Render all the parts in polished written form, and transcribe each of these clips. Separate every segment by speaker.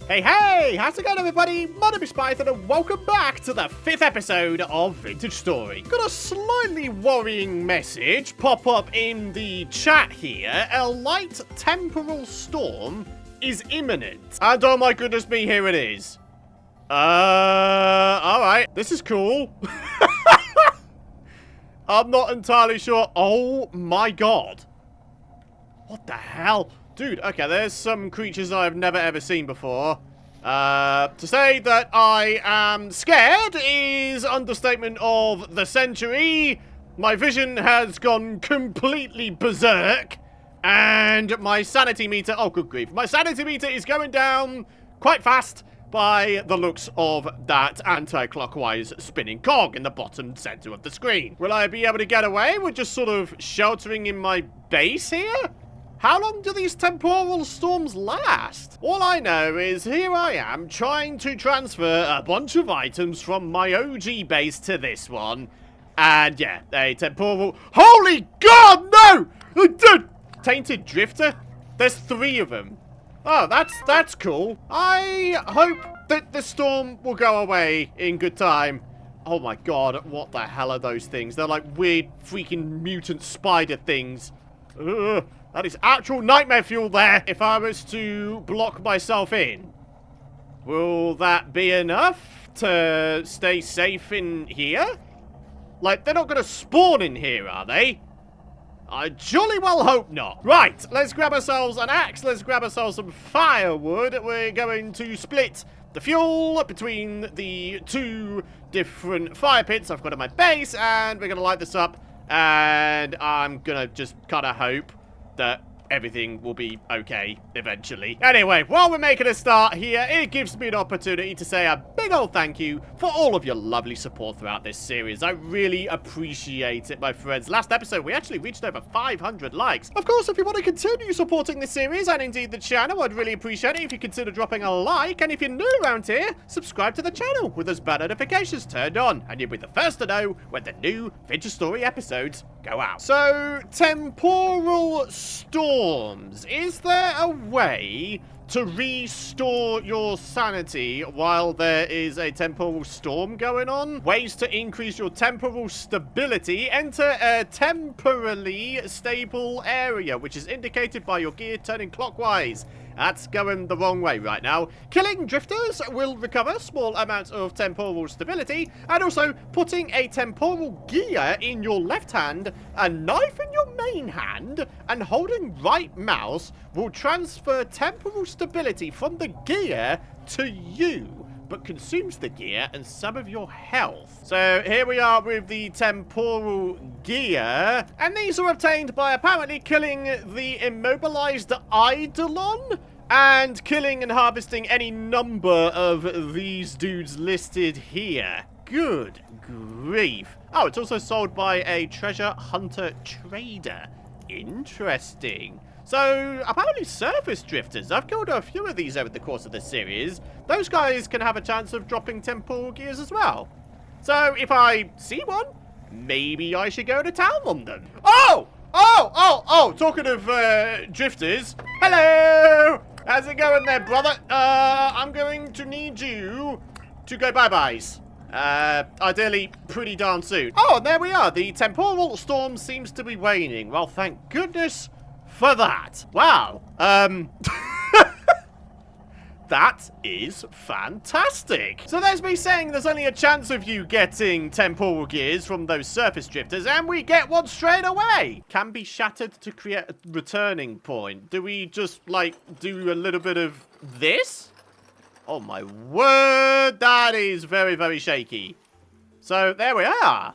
Speaker 1: Hey, hey! How's it going, everybody? My name is Python, and welcome back to the 5th episode of Vintage Story. Got a slightly worrying message pop up in the chat here. A light temporal storm is imminent. And oh my goodness me, here it is. Alright. This is cool. I'm not entirely sure. Oh my god. What the hell? Dude, okay, there's some creatures I've never ever seen before. To say that I am scared is understatement of the century. My vision has gone completely berserk. And my sanity meter, oh good grief, my sanity meter is going down quite fast by the looks of that anti-clockwise spinning cog in the bottom center of the screen. Will I be able to get away with just sort of sheltering in my base here? How long do these temporal storms last? All I know is here I am trying to transfer a bunch of items from my OG base to this one. And yeah, a temporal... Holy God, no! Tainted Drifter? There's 3 of them. Oh, that's cool. I hope that the storm will go away in good time. Oh my god, what the hell are those things? They're like weird freaking mutant spider things. Ugh. That is actual nightmare fuel there. If I was to block myself in, will that be enough to stay safe in here? Like, they're not going to spawn in here, are they? I jolly well hope not. Right, let's grab ourselves an axe. Let's grab ourselves some firewood. We're going to split the fuel between the 2 different fire pits I've got at my base, and we're going to light this up, and I'm going to just kind of hope that everything will be okay eventually. Anyway, while we're making a start here, it gives me an opportunity to say a big old thank you for all of your lovely support throughout this series. I really appreciate it, my friends. Last episode, we actually reached over 500 likes. Of course, if you want to continue supporting this series and indeed the channel, I'd really appreciate it if you consider dropping a like. And if you're new around here, subscribe to the channel with those bell notifications turned on, and you'll be the first to know when the new Vintage Story episodes go out. So, temporal storms. Is there a way to restore your sanity while there is a temporal storm going on? Ways to increase your temporal stability. Enter a temporally stable area, which is indicated by your gear turning clockwise. That's going the wrong way right now. Killing drifters will recover small amounts of temporal stability, and also putting a temporal gear in your left hand, a knife in your main hand, and holding right mouse will transfer temporal stability from the gear to you, but consumes the gear and some of your health. So here we are with the temporal gear, and these are obtained by apparently killing the immobilized Eidolon and killing and harvesting any number of these dudes listed here. Good grief. Oh, it's also sold by a treasure hunter trader. Interesting. So, apparently surface drifters. I've killed a few of these over the course of this series. Those guys can have a chance of dropping temporal gears as well. So, if I see one, maybe I should go to town on them. Oh! Talking of drifters. Hello! How's it going there, brother? I'm going to need you to go bye-byes. Ideally pretty darn soon. Oh, and there we are. The temporal storm seems to be waning. Well, thank goodness for that. Wow. That is fantastic. So there's me saying there's only a chance of you getting temporal gears from those surface drifters, and we get one straight away. Can be shattered to create a returning point. Do we just, like, do a little bit of this? Oh my word, that is very, very shaky. So there we are.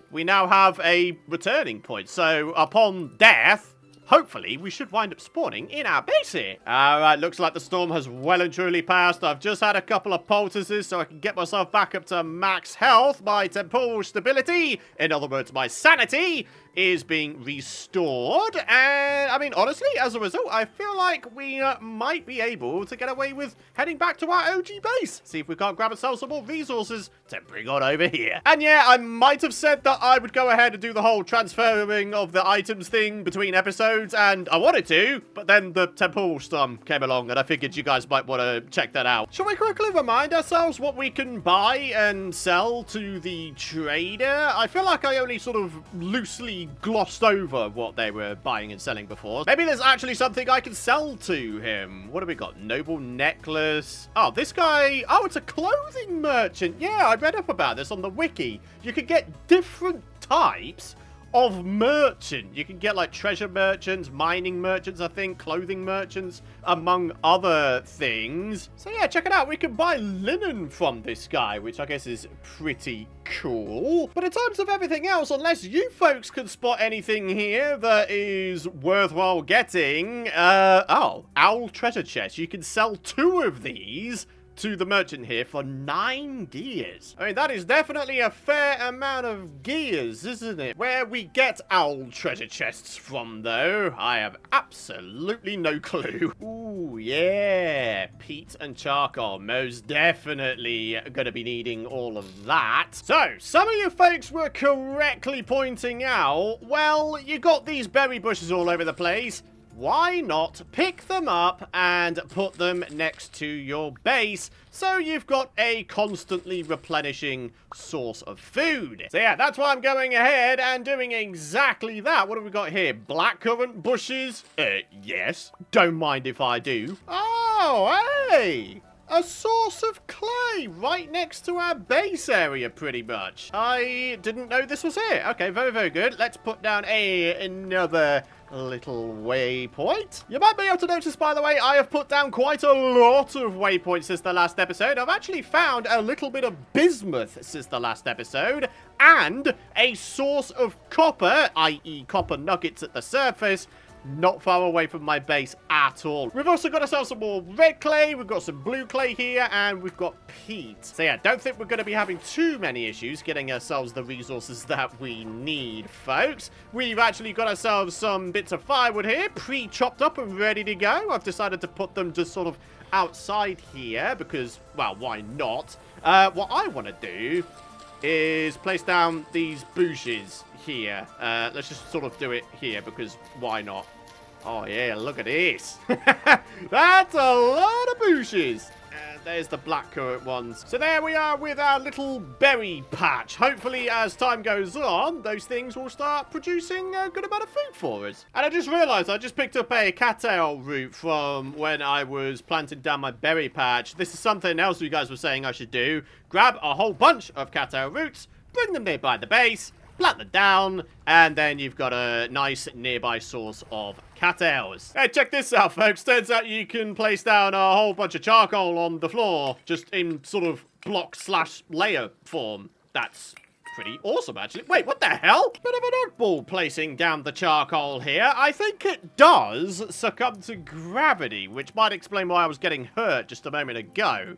Speaker 1: We now have a returning point. So upon death, hopefully, we should wind up spawning in our base here. Alright, looks like the storm has well and truly passed. I've just had a couple of poultices so I can get myself back up to max health. My temporal stability, in other words, my sanity, is being restored. And, I mean, honestly, as a result, I feel like we might be able to get away with heading back to our OG base. See if we can't grab ourselves some more resources to bring on over here. And yeah, I might have said that I would go ahead and do the whole transferring of the items thing between episodes, and I wanted to, but then the temporal storm came along, and I figured you guys might want to check that out. Shall we quickly remind ourselves what we can buy and sell to the trader? I feel like I only sort of loosely glossed over what they were buying and selling before. Maybe there's actually something I can sell to him. What have we got? Noble necklace. Oh, this guy. Oh, it's a clothing merchant. Yeah, I read up about this on the wiki. You could get different types of merchant. You can get like treasure merchants, mining merchants, I think, clothing merchants, among other things. So yeah, check it out. We can buy linen from this guy, which I guess is pretty cool. But in terms of everything else, unless you folks can spot anything here that is worthwhile getting, oh, owl treasure chest. You can sell 2 of these to the merchant here for 9 gears. I mean, that is definitely a fair amount of gears, isn't it? Where we get owl treasure chests from, though, I have absolutely no clue. Ooh, yeah. Peat and charcoal. Most definitely gonna be needing all of that. So, some of you folks were correctly pointing out, well, you got these berry bushes all over the place. Why not pick them up and put them next to your base so you've got a constantly replenishing source of food? So yeah, that's why I'm going ahead and doing exactly that. What have we got here? Blackcurrant bushes? Yes. Don't mind if I do. Oh, hey! A source of clay right next to our base area, pretty much. I didn't know this was here. Okay, very, very good. Let's put down another little waypoint. You might be able to notice, by the way, I have put down quite a lot of waypoints since the last episode. I've actually found a little bit of bismuth since the last episode, and a source of copper, i.e. copper nuggets at the surface, not far away from my base at all. We've also got ourselves some more red clay, we've got some blue clay here, and we've got peat. So yeah, don't think we're going to be having too many issues getting ourselves the resources that we need, folks. We've actually got ourselves some bits of firewood here, pre-chopped up and ready to go. I've decided to put them just sort of outside here because, well, why not? What I want to do is place down these bushes here. Let's just sort of do it here because why not? Oh yeah, look at this. That's a lot of bushes. There's the blackcurrant ones. So there we are with our little berry patch. Hopefully, as time goes on, those things will start producing a good amount of food for us. And I just realized I just picked up a cattail root from when I was planting down my berry patch. This is something else you guys were saying I should do. Grab a whole bunch of cattail roots, bring them nearby the base, plant them down, and then you've got a nice nearby source of cattails. Hey, check this out, folks. Turns out you can place down a whole bunch of charcoal on the floor, just in sort of block/layer form. That's pretty awesome, actually. Wait, what the hell? Bit of an oddball placing down the charcoal here. I think it does succumb to gravity, which might explain why I was getting hurt just a moment ago.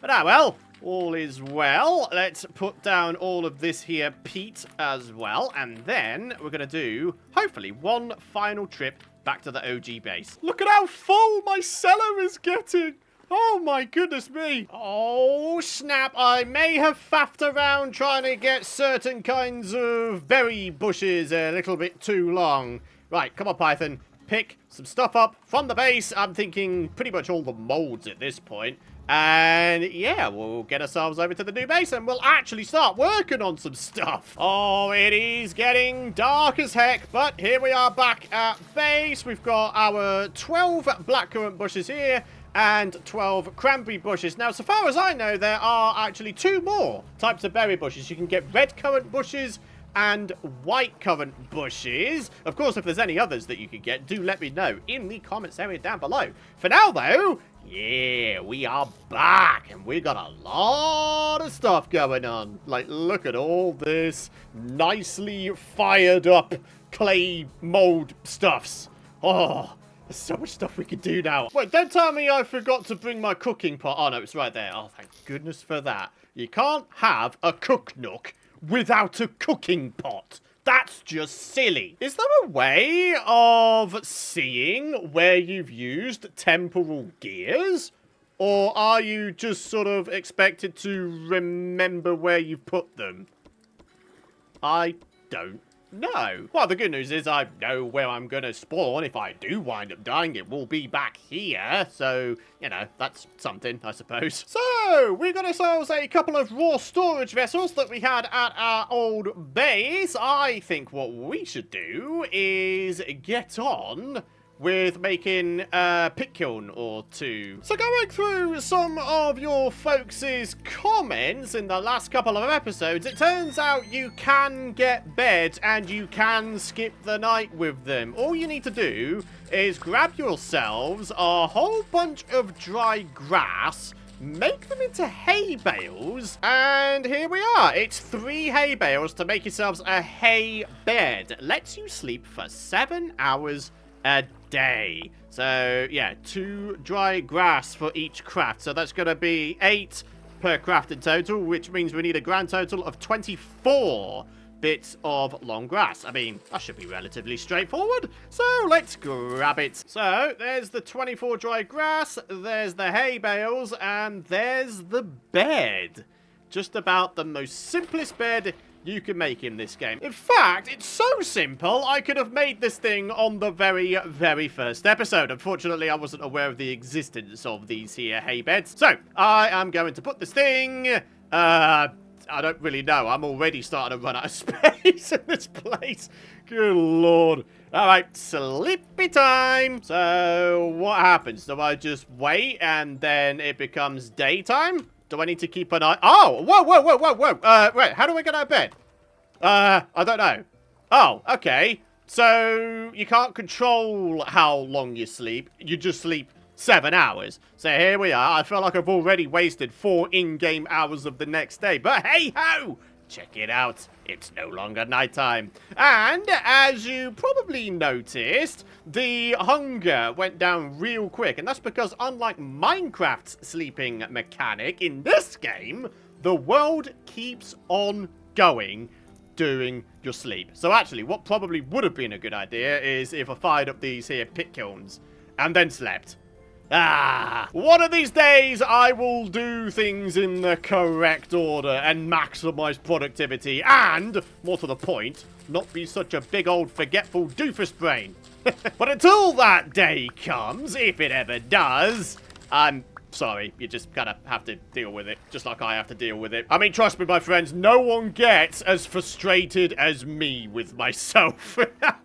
Speaker 1: But well, all is well. Let's put down all of this here peat as well. And then we're going to do, hopefully, one final trip back to the OG base. Look at how full my cellar is getting. Oh, my goodness me. Oh, snap. I may have faffed around trying to get certain kinds of berry bushes a little bit too long. Right, come on, Python. Pick some stuff up from the base. I'm thinking pretty much all the molds at this point. And yeah, we'll get ourselves over to the new base and we'll actually start working on some stuff. Oh, it is getting dark as heck, but here we are back at base. We've got our 12 blackcurrant bushes here and 12 cranberry bushes. Now, so far as I know, there are actually 2 more types of berry bushes. You can get red currant bushes and white currant bushes. Of course, if there's any others that you could get, do let me know in the comments area down below. For now, though, yeah, we are back, and we got a lot of stuff going on. Like, look at all this nicely fired up clay mold stuffs. Oh, there's so much stuff we could do now. Wait, don't tell me I forgot to bring my cooking pot. Oh, no, it's right there. Oh, thank goodness for that. You can't have a cook nook without a cooking pot. That's just silly. Is there a way of seeing where you've used temporal gears? Or are you just sort of expected to remember where you put them? I don't know. Well, the good news is I know where I'm going to spawn. If I do wind up dying, it will be back here. So, you know, that's something, I suppose. So, we got ourselves a couple of raw storage vessels that we had at our old base. I think what we should do is get on with making a pit kiln or two. So going through some of your folks' comments in the last couple of episodes, it turns out you can get beds and you can skip the night with them. All you need to do is grab yourselves a whole bunch of dry grass, make them into hay bales, and here we are. It's 3 hay bales to make yourselves a hay bed. Lets you sleep for 7 hours a day. So, yeah, 2 dry grass for each craft. So that's going to be 8 per craft in total, which means we need a grand total of 24 bits of long grass. I mean, that should be relatively straightforward. So let's grab it. So there's the 24 dry grass, there's the hay bales, and there's the bed. Just about the most simplest bed you can make in this game. In fact, it's so simple, I could have made this thing on the very, very first episode. Unfortunately, I wasn't aware of the existence of these here hay beds. So, I am going to put this thing, I don't really know. I'm already starting to run out of space in this place. Good lord. Alright, sleepy time. So, what happens? Do I just wait and then it becomes daytime? Do I need to keep an eye? Oh, whoa. Wait, how do I get out of bed? I don't know. Oh, okay. So, you can't control how long you sleep. You just sleep 7 hours. So, here we are. I feel like I've already wasted 4 in-game hours of the next day. But hey-ho! Check it out. It's no longer nighttime. And, as you probably noticed, the hunger went down real quick. And that's because, unlike Minecraft's sleeping mechanic, in this game, the world keeps on going during your sleep. So, actually, what probably would have been a good idea is if I fired up these here pit kilns and then slept. One of these days I will do things in the correct order and maximize productivity and, more to the point, not be such a big old forgetful doofus brain. But until that day comes, if it ever does, I'm sorry, you just kind of have to deal with it, just like I have to deal with it. I mean, trust me, my friends, no one gets as frustrated as me with myself.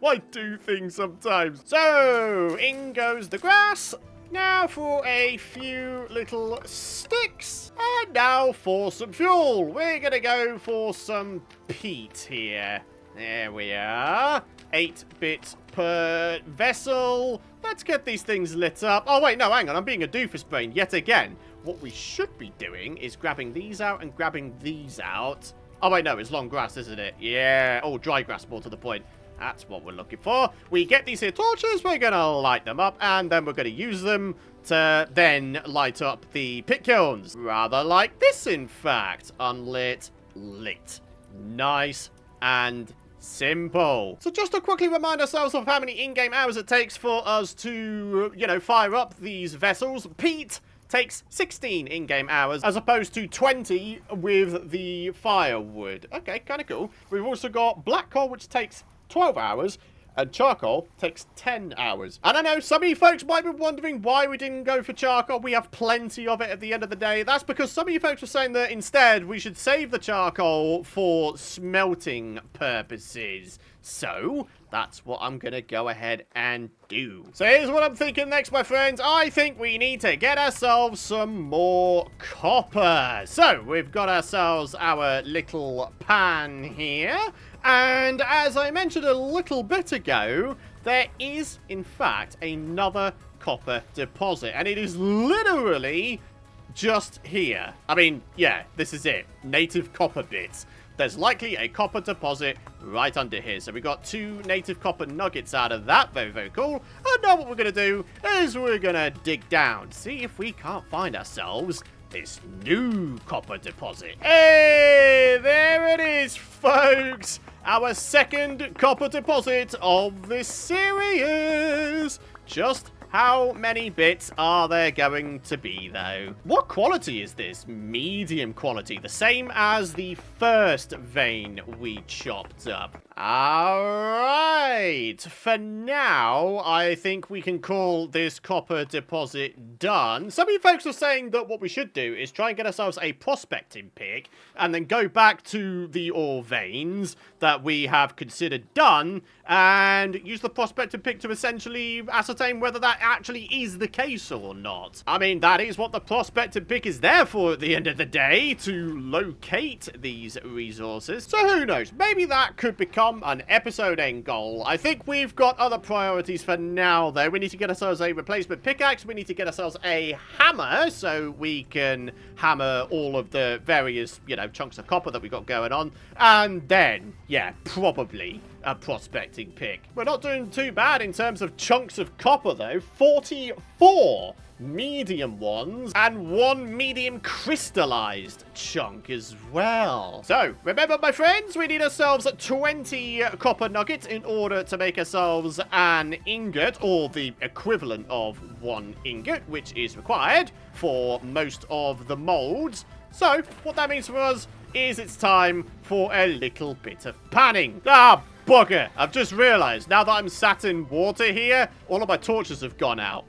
Speaker 1: I do things sometimes. So, in goes the grass. Now for a few little sticks. And now for some fuel. We're going to go for some peat here. There we are. 8 bits per vessel. Let's get these things lit up. Oh, wait, no, hang on. I'm being a doofus brain yet again. What we should be doing is grabbing these out and grabbing these out. Oh, wait, no, it's long grass, isn't it? Yeah. Oh, dry grass, more to the point. That's what we're looking for. We get these here torches, we're going to light them up, and then we're going to use them to then light up the pit kilns. Rather like this, in fact. Unlit, lit. Nice and simple. So just to quickly remind ourselves of how many in-game hours it takes for us to, you know, fire up these vessels. Peat takes 16 in-game hours as opposed to 20 with the firewood. Okay, kind of cool. We've also got black coal, which takes 12 hours, and charcoal takes 10 hours. And I know some of you folks might be wondering why we didn't go for charcoal. We have plenty of it at the end of the day. That's because some of you folks were saying that instead we should save the charcoal for smelting purposes. So, that's what I'm going to go ahead and do. So here's what I'm thinking next, my friends. I think we need to get ourselves some more copper. So, we've got ourselves our little pan here. And as I mentioned a little bit ago, there is, in fact, another copper deposit. And it is literally just here. I mean, yeah, this is it. Native copper bits. There's likely a copper deposit right under here. So we got 2 native copper nuggets out of that. Very, very cool. And now what we're going to do is we're going to dig down. See if we can't find ourselves this new copper deposit. Hey, there it is, folks. our second copper deposit of this series. Just how many bits are there going to be, though? What quality is this? Medium quality. The same as the first vein we chopped up. Alright. For now, I think we can call this copper deposit done. Some of you folks are saying that what we should do is try and get ourselves a prospecting pick and then go back to the ore veins that we have considered done and use the prospecting pick to essentially ascertain whether that actually is the case or not. I mean, that is what the prospecting pick is there for at the end of the day, to locate these resources. So who knows? Maybe that could become an episode end goal. I think we've got other priorities for now, though. We need to get ourselves a replacement pickaxe. We need to get ourselves a hammer so we can hammer all of the various, you know, chunks of copper that we got going on. And then, yeah, probably a prospecting pick. We're not doing too bad in terms of chunks of copper, though. 44 medium ones and 1 medium crystallized chunk as well. So, remember, my friends, we need ourselves 20 copper nuggets in order to make ourselves an ingot, or the equivalent of 1 ingot, which is required for most of the molds. So, what that means for us is it's time for a little bit of panning. Ah, bugger! I've just realized, now that I'm sat in water here, all of my torches have gone out.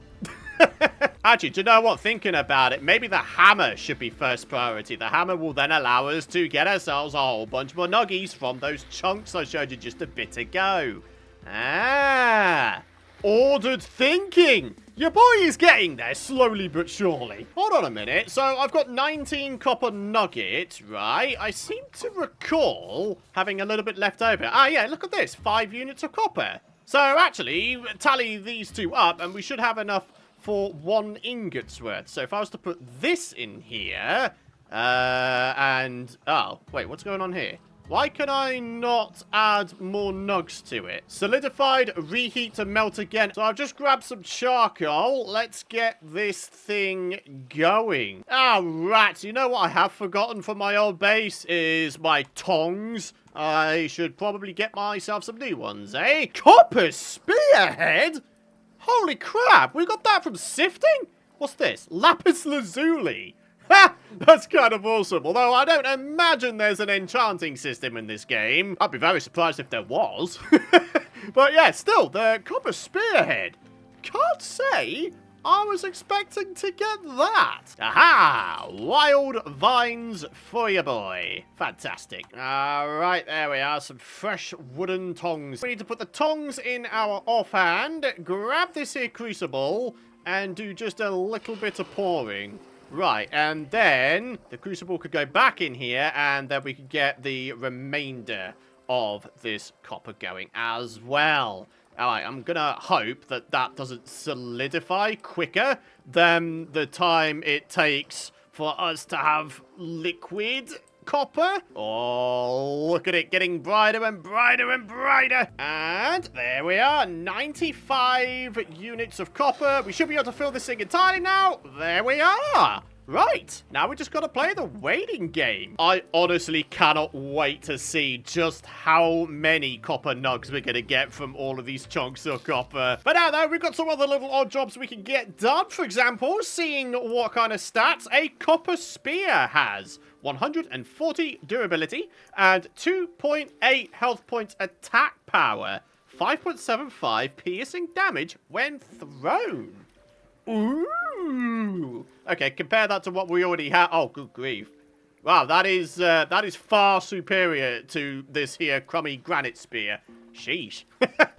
Speaker 1: Actually, do you know what? Thinking about it, maybe the hammer should be first priority. The hammer will then allow us to get ourselves a whole bunch more nuggies from those chunks I showed you just a bit ago. Ah, ordered thinking. Your boy is getting there, slowly but surely. Hold on a minute. So, I've got 19 copper nuggets, right? I seem to recall having a little bit left over. Ah, yeah, look at this. 5 units of copper. So, actually, tally these two up, and we should have enough for 1 ingot's worth. So, if I was to put this in here, oh, wait, what's going on here? Why can I not add more nugs to it? Solidified, reheat to melt again. So I've just grabbed some charcoal. Let's get this thing going. Ah, rats. You know what I have forgotten from my old base is my tongs. I should probably get myself some new ones, eh? Copper spearhead? Holy crap. We got that from sifting? What's this? Lapis lazuli. Ha! That's kind of awesome. Although I don't imagine there's an enchanting system in this game. I'd be very surprised if there was. But yeah, still, the copper spearhead. Can't say I was expecting to get that. Aha! Wild vines for you, boy. Fantastic. Alright, there we are. Some fresh wooden tongs. We need to put the tongs in our offhand, grab this here crucible, and do just a little bit of pouring. Right, and then the crucible could go back in here, and then we could get the remainder of this copper going as well. Alright, I'm gonna hope that that doesn't solidify quicker than the time it takes for us to have liquid copper. Oh, look at it getting brighter and brighter and brighter. And there we are, 95 units of copper. We should be able to fill this thing entirely now. There we are. Right, now we just gotta play the waiting game. I honestly cannot wait to see just how many copper nugs we're gonna get from all of these chunks of copper. But now though, we've got some other little odd jobs we can get done. For example, seeing what kind of stats a copper spear has. 140 durability and 2.8 health points attack power. 5.75 piercing damage when thrown. Ooh. Okay, compare that to what we already have. Oh, good grief. Wow, that is far superior to this here crummy granite spear. Sheesh.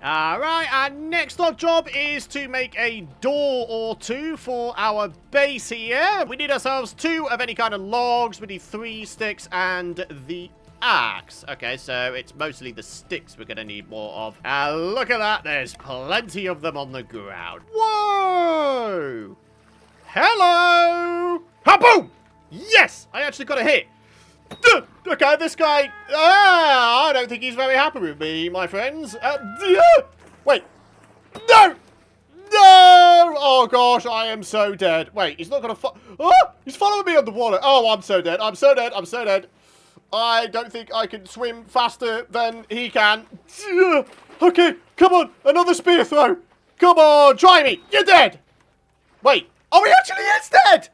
Speaker 1: Alright, our next odd job is to make a door or 2 for our base here. We need ourselves 2 of any kind of logs. We need 3 sticks and the axe. Okay, so it's mostly the sticks we're going to need more of. Look at that. There's plenty of them on the ground. Whoa! Hello! Ha-boom! Yes! I actually got a hit. Okay, this guy... I don't think he's very happy with me, my friends. Wait. No! No! Oh, gosh, I am so dead. Wait, he's not going to... Oh! He's following me underwater. Oh, I'm so dead. I'm so dead. I'm so dead. I don't think I can swim faster than he can. Okay, come on. Another spear throw. Come on, try me. You're dead. Wait. Oh, he actually is dead.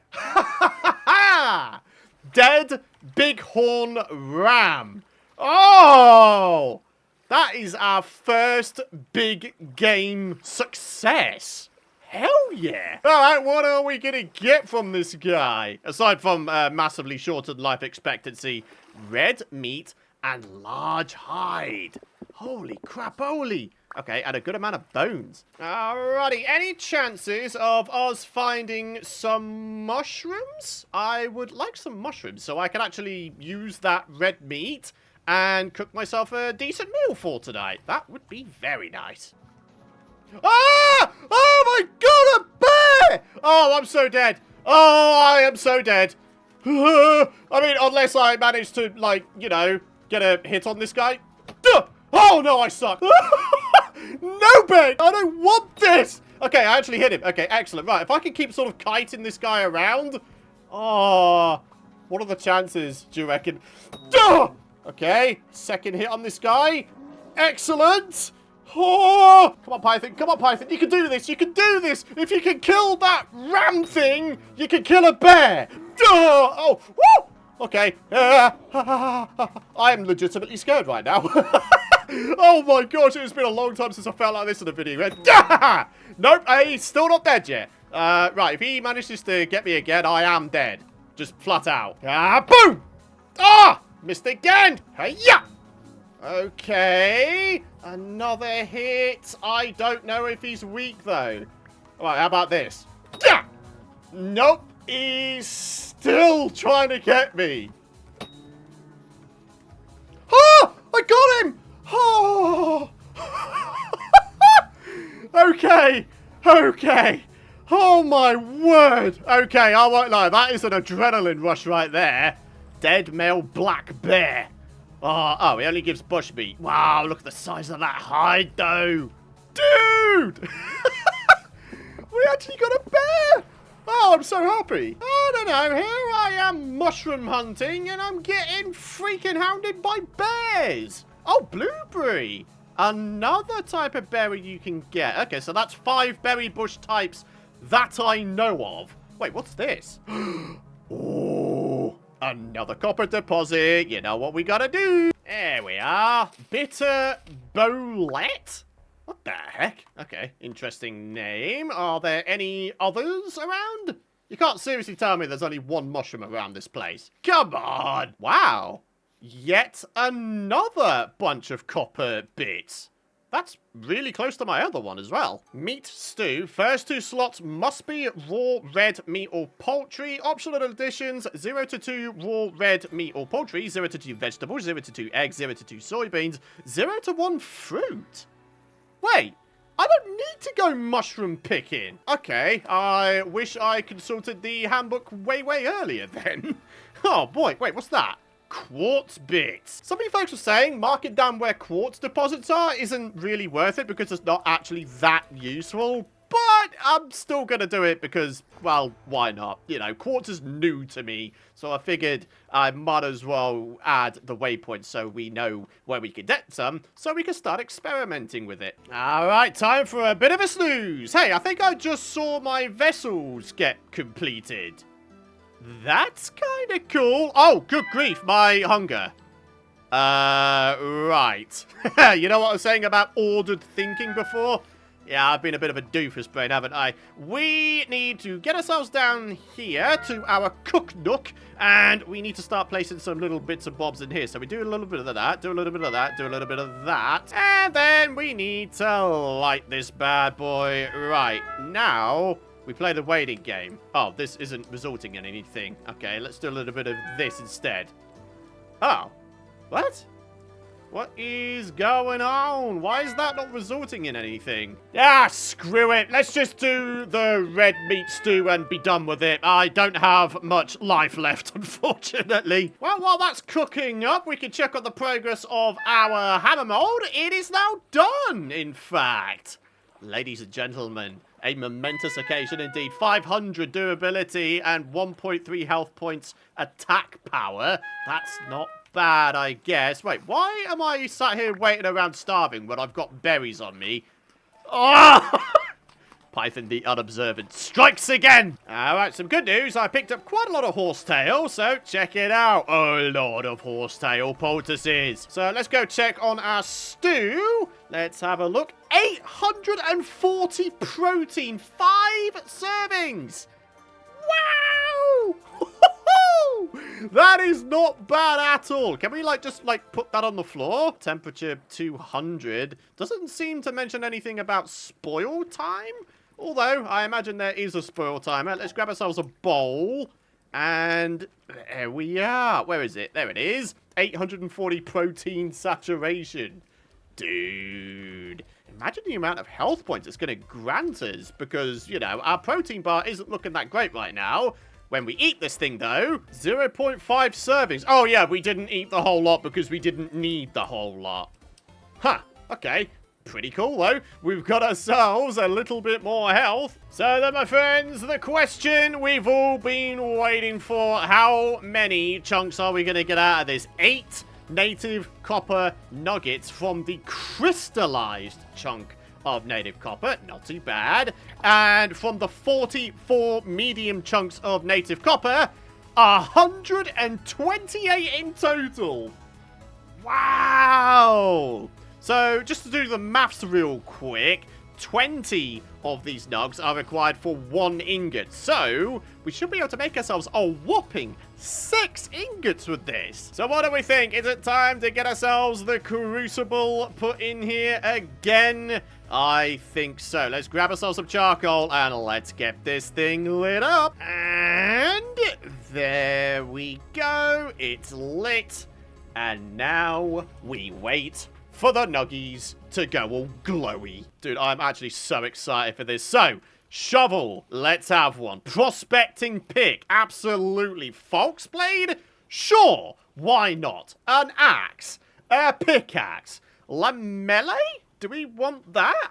Speaker 1: Dead bighorn ram. Oh, that is our first big game success. Hell yeah. All right, what are we going to get from this guy? Aside from massively shortened life expectancy, red meat, and large hide. Holy crap, holy. Okay, and a good amount of bones. Alrighty, any chances of us finding some mushrooms? I would like some mushrooms so I can actually use that red meat and cook myself a decent meal for tonight. That would be very nice. Ah! Oh my god, a bear! Oh, I'm so dead. Oh, I am so dead. I mean, unless I manage to, like, you know, get a hit on this guy. Oh, no, I suck. No, Ben! I don't want this! Okay, I actually hit him. Okay, excellent. Right, if I can keep sort of kiting this guy around. Oh, what are the chances, do you reckon? Okay, second hit on this guy. Excellent. Oh, come on, Python. Come on, Python. You can do this. You can do this. If you can kill that ram thing, you can kill a bear. Oh, woo! Okay. I am legitimately scared right now. Oh my gosh, it's been a long time since I felt like this in a video. Nope, he's still not dead yet. Right, if he manages to get me again, I am dead. Just flat out. Boom! Ah! Missed again! Hey-ya! Okay. Another hit. I don't know if he's weak, though. Alright, how about this? Yeah! Nope. He's still trying to get me. Oh! I got him! Oh! Okay. Okay. Oh, my word. Okay, I won't lie. That is an adrenaline rush right there. Dead male black bear. Oh, he only gives bush meat. Wow, look at the size of that hide, though. Dude! We actually got a bear! Oh, I'm so happy. I don't know. Here I am mushroom hunting, and I'm getting freaking hounded by bears. Oh, blueberry. Another type of berry you can get. Okay, so that's 5 berry bush types that I know of. Wait, what's this? Oh, another copper deposit. You know what we gotta do. There we are. Bitter bolete? What the heck? Okay, interesting name. Are there any others around? You can't seriously tell me there's only one mushroom around this place. Come on. Wow. Yet another bunch of copper bits. That's really close to my other one as well. Meat stew. First 2 slots must be raw red meat or poultry. Optional additions 0 to 2 raw red meat or poultry, 0 to 2 vegetables, 0 to 2 eggs, 0 to 2 soybeans, 0 to 1 fruit. Wait, I don't need to go mushroom picking. Okay, I wish I consulted the handbook way earlier then. Oh boy, wait, what's that? Quartz bits. So many folks were saying marking down where quartz deposits are isn't really worth it because it's not actually that useful. But I'm still going to do it because, well, why not? You know, quartz is new to me. So I figured I might as well add the waypoint so we know where we can get some. So we can start experimenting with it. All right, time for a bit of a snooze. Hey, I think I just saw my vessels get completed. That's kind of cool. Oh, good grief, my hunger. Right. You know what I was saying about ordered thinking before? Yeah, I've been a bit of a doofus brain, haven't I? We need to get ourselves down here to our cook nook, and we need to start placing some little bits and bobs in here. So we do a little bit of that, do a little bit of that, do a little bit of that, and then we need to light this bad boy. Right, now we play the waiting game. Oh, this isn't resulting in anything. Okay, let's do a little bit of this instead. Oh, what? What is going on? Why is that not resulting in anything? Ah, screw it. Let's just do the red meat stew and be done with it. I don't have much life left, unfortunately. Well, while that's cooking up, we can check out the progress of our hammer mold. It is now done, in fact. Ladies and gentlemen, a momentous occasion indeed. 500 durability and 1.3 health points attack power. That's not bad, I guess. Wait, why am I sat here waiting around starving when I've got berries on me? Oh! Python the Unobservant strikes again! Alright, some good news. I picked up quite a lot of horsetail, so check it out. A lot of horsetail poultices. So let's go check on our stew. Let's have a look. 840 protein, 5 servings. Wow! That is not bad at all. Can we, just put that on the floor? Temperature 200. Doesn't seem to mention anything about spoil time. Although, I imagine there is a spoil timer. Let's grab ourselves a bowl. And there we are. Where is it? There it is. 840 protein saturation. Dude. Imagine the amount of health points it's going to grant us. Because, our protein bar isn't looking that great right now. When we eat this thing, though, 0.5 servings. Oh, yeah, we didn't eat the whole lot because we didn't need the whole lot. Huh. Okay. Pretty cool, though. We've got ourselves a little bit more health. So then, my friends, the question we've all been waiting for. How many chunks are we going to get out of this? 8 native copper nuggets from the crystallized chunk of native copper. Not too bad. And from the 44 medium chunks of native copper, 128 in total. Wow! So, just to do the maths real quick, 20 of these nugs are required for 1 ingot. So, we should be able to make ourselves a whopping 6 ingots with this. So, what do we think? Is it time to get ourselves the crucible put in here again? I think so. Let's grab ourselves some charcoal and let's get this thing lit up. And there we go. It's lit. And now we wait for the nuggies to go all glowy. Dude, I'm actually so excited for this. So, shovel, let's have one. Prospecting pick, absolutely. Fox blade? Sure, why not? An axe, a pickaxe, lamelle? Do we want that?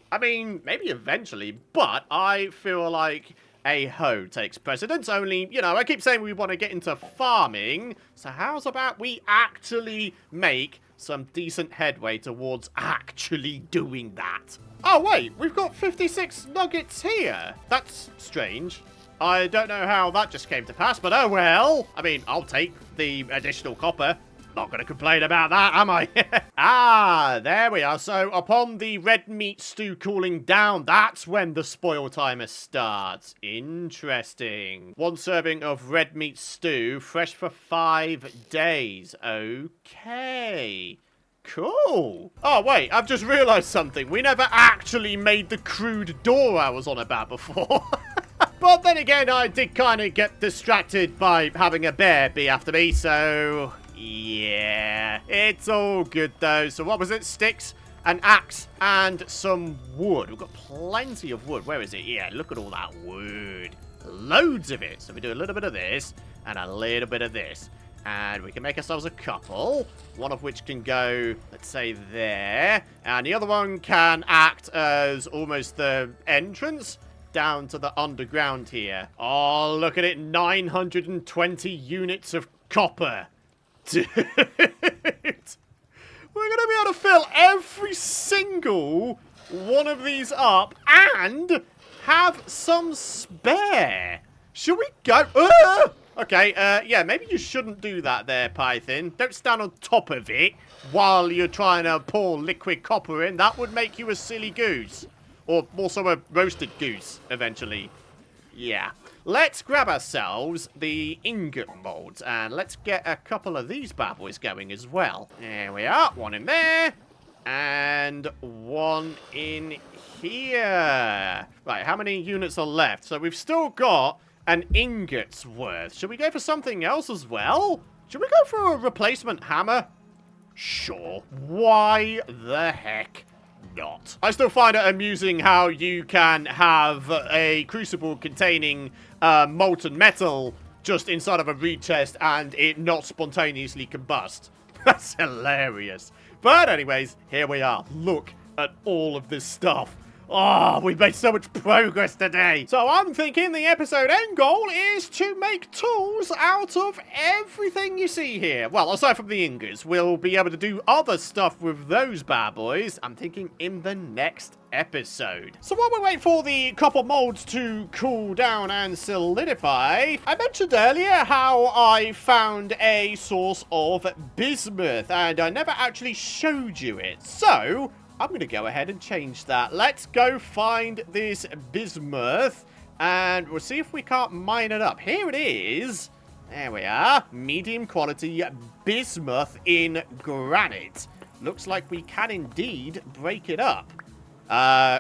Speaker 1: I mean, maybe eventually, but I feel like a hoe takes precedence. Only, I keep saying we want to get into farming. So how's about we actually make some decent headway towards actually doing that? Oh, wait, we've got 56 nuggets here. That's strange. I don't know how that just came to pass, but oh well. I mean, I'll take the additional copper. Not going to complain about that, am I? Ah, there we are. So, upon the red meat stew cooling down, that's when the spoil timer starts. Interesting. 1 serving of red meat stew, fresh for 5 days. Okay. Cool. Oh, wait, I've just realized something. We never actually made the crude door I was on about before. But then again, I did kind of get distracted by having a bear be after me, so yeah, it's all good though. So what was it? Sticks, an axe, and some wood. We've got plenty of wood. Where is it? Yeah, look at all that wood. Loads of it. So we do a little bit of this and a little bit of this. And we can make ourselves a couple. One of which can go, let's say, there. And the other one can act as almost the entrance down to the underground here. Oh, look at it. 920 units of copper. Dude. We're going to be able to fill every single one of these up and have some spare. Should we go? Okay, yeah, maybe you shouldn't do that there, Python. Don't stand on top of it while you're trying to pour liquid copper in. That would make you a silly goose. Or also a roasted goose, eventually. Yeah. Let's grab ourselves the ingot molds, and let's get a couple of these bad boys going as well. There we are. One in there, and one in here. Right, how many units are left? So we've still got an ingot's worth. Should we go for something else as well? Should we go for a replacement hammer? Sure. Why the heck not? I still find it amusing how you can have a crucible containing molten metal just inside of a reed chest and it not spontaneously combust. That's hilarious. But anyways, here we are. Look at all of this stuff. Oh, we've made so much progress today. So I'm thinking the episode end goal is to make tools out of everything you see here. Well, aside from the ingots, we'll be able to do other stuff with those bad boys. I'm thinking in the next episode. So while we wait for the copper molds to cool down and solidify, I mentioned earlier how I found a source of bismuth, and I never actually showed you it. So I'm going to go ahead and change that. Let's go find this bismuth, and we'll see if we can't mine it up. Here it is. There we are. Medium quality bismuth in granite. Looks like we can indeed break it up.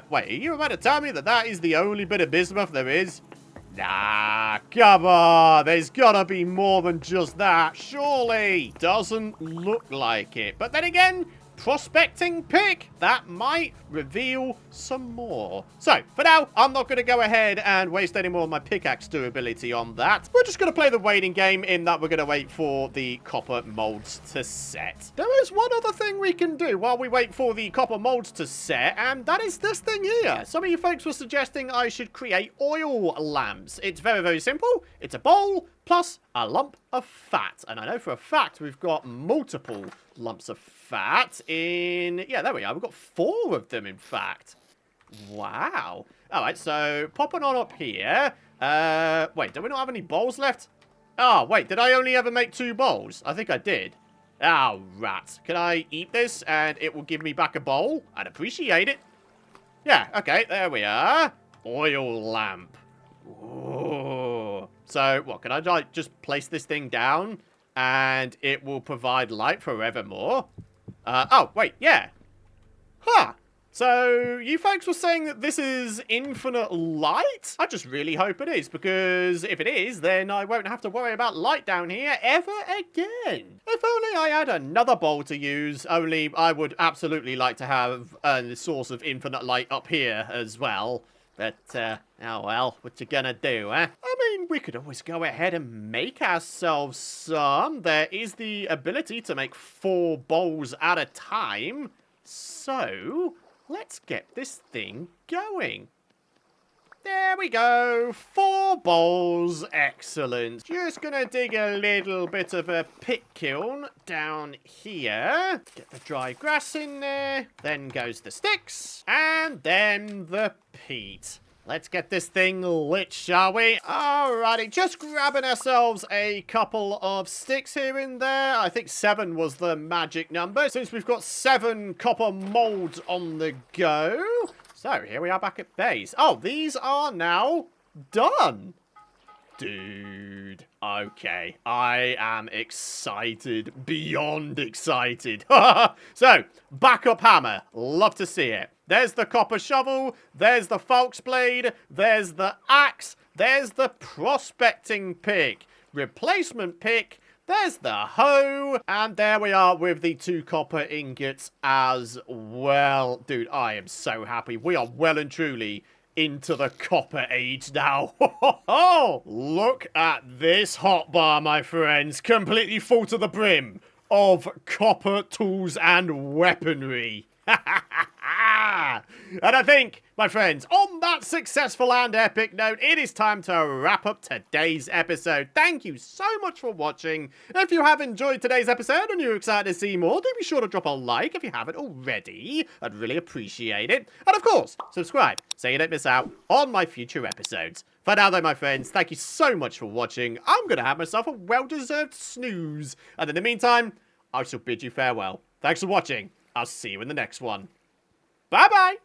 Speaker 1: Wait, are you about to tell me that that is the only bit of bismuth there is? Nah, come on. There's gotta be more than just that, surely. Doesn't look like it. But then again, prospecting pick, that might reveal some more. So, for now, I'm not going to go ahead and waste any more of my pickaxe durability on that. We're just going to play the waiting game in that we're going to wait for the copper molds to set. There is one other thing we can do while we wait for the copper molds to set, and that is this thing here. Some of you folks were suggesting I should create oil lamps. It's very, very simple. It's a bowl plus a lump of fat. And I know for a fact we've got multiple lumps of fat in... Yeah, there we are. We've got 4 of them, in fact. Wow. All right, so popping on up here. Wait, do we not have any bowls left? Oh, wait, did I only ever make 2 bowls? I think I did. Oh, rat. Can I eat this and it will give me back a bowl? I'd appreciate it. Yeah, okay, there we are. Oil lamp. Ooh. So, what, can I like just place this thing down and it will provide light forevermore? Oh, wait, yeah. Huh. So, you folks were saying that this is infinite light? I just really hope it is, because if it is, then I won't have to worry about light down here ever again. If only I had another bowl to use, only I would absolutely like to have a source of infinite light up here as well. But, oh well, what you gonna do, eh? I mean, we could always go ahead and make ourselves some. There is the ability to make 4 bowls at a time. So, let's get this thing going. There we go. 4 bowls. Excellent. Just gonna dig a little bit of a pit kiln down here. Get the dry grass in there. Then goes the sticks. And then the peat. Let's get this thing lit, shall we? Alrighty, just grabbing ourselves a couple of sticks here and there. I think 7 was the magic number, since we've got 7 copper molds on the go. So, here we are back at base. Oh, these are now done. Dude. Okay. I am excited. Beyond excited. So, backup hammer. Love to see it. There's the copper shovel. There's the falx blade. There's the axe. There's the prospecting pick. Replacement pick. There's the hoe. And there we are with the 2 copper ingots as well. Dude, I am so happy. We are well and truly into the copper age now. Look at this hotbar, my friends. Completely full to the brim of copper tools and weaponry. And I think, my friends, on that successful and epic note, it is time to wrap up today's episode. Thank you so much for watching. If you have enjoyed today's episode and you're excited to see more, do be sure to drop a like if you haven't already. I'd really appreciate it. And of course, subscribe so you don't miss out on my future episodes. For now though, my friends, thank you so much for watching. I'm going to have myself a well-deserved snooze. And in the meantime, I shall bid you farewell. Thanks for watching. I'll see you in the next one. Bye-bye!